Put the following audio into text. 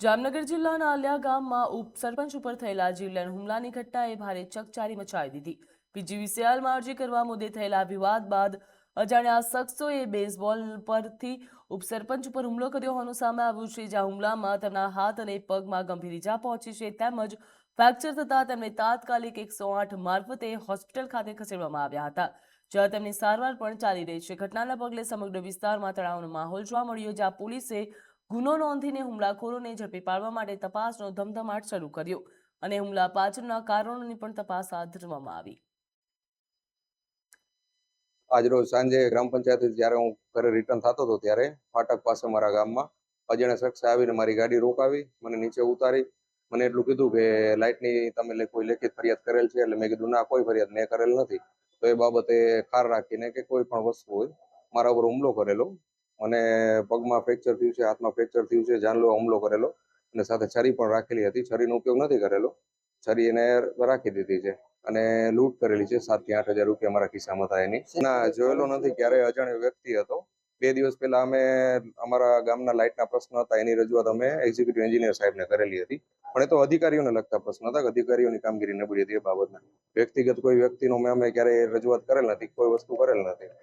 જામનગર જિલ્લાના આલિયા ગામમાં ઉપસરપંચ ઉપર થયેલા જીવલેણ હુમલાની ઘટનાએ ભારે ચકચારી મચાવી દીધી। પીજીવીસીએલમાં અરજી કરવા મુદ્દે થયેલા વિવાદ બાદ અજાણ્યા શખ્સોએ બેઝબોલ પરથી ઉપસરપંચ ઉપર હુમલો કર્યો હોવાનું સામે આવ્યું છે, જ્યાં હુમલામાં તેમના હાથ અને પગમાં ગંભીર ઈજા પહોંચી છે, તેમજ ફ્રેક્ચર થતાં તેમને તાત્કાલિક 108 મારફતે હોસ્પિટલ ખાતે ખસેડવામાં આવ્યા હતા, જ્યાં તેમની સારવાર પણ ચાલી રહી છે। ઘટનાના પગલે સમગ્ર વિસ્તારમાં તણાવનો માહોલ જોવા મળ્યો, જ્યાં પોલીસે ગુનો નોંધીને હુમલાખોરોને ઝડપી પાડવા માટે તપાસનો ધમધમાટ શરૂ કર્યો અને હુમલા પાછળના કારણોની પણ તપાસ હાથ ધરવામાં આવી। આજરોજ સાંજે ગ્રામ પંચાયત જ્યારે હું ઘરે રિટર્ન થતો હતો ત્યારે ફાટક પાસે મારા ગામમાં અજાણ્યા શખ્સે આવીને મારી ગાડી રોકાવી, મને નીચે ઉતારી, મને એટલું કીધું કે લાઇટની તમે કોઈ લેખિત ફરિયાદ કરેલ છે? એટલે મેં કીધું ના, કોઈ ફરિયાદ મેં કરેલ નથી। તો એ બાબતે ખાર રાખીને કે કોઈ પણ વસ્તુ હોય મારા ઉપર હુમલો કરેલો, મને પગમાં ફ્રેક્ચર થયું છે, હાથમાં ફ્રેક્ચર થયું છે, જાનલેવા હુમલો કરેલો અને સાથે છરી પણ રાખેલી હતી। છરીનો ઉપયોગ નથી કરેલો, છરી એને રાખી દીધી છે અને લૂંટ કરેલી છે। 7 થી 8 હજાર રૂપિયા મારા ખિસ્સામાં હતા એની। ના, જોયેલો નથી ક્યારે, અજાણ્યો વ્યક્તિ હતો। 2 દિવસ પહેલા અમે અમારા ગામના લાઇટના પ્રશ્ન હતા એની રજૂઆત અમે એક્ઝિક્યુટિવ એન્જિનિયર સાહેબને કરેલી હતી, પણ એ તો અધિકારીઓને લગતા પ્રશ્ન હતા, અધિકારીઓની કામગીરી નબળી હતી એ બાબતના। વ્યક્તિગત કોઈ વ્યક્તિનો અમે ક્યારેય રજૂઆત કરેલ નથી, કોઈ વસ્તુ કરેલ નથી।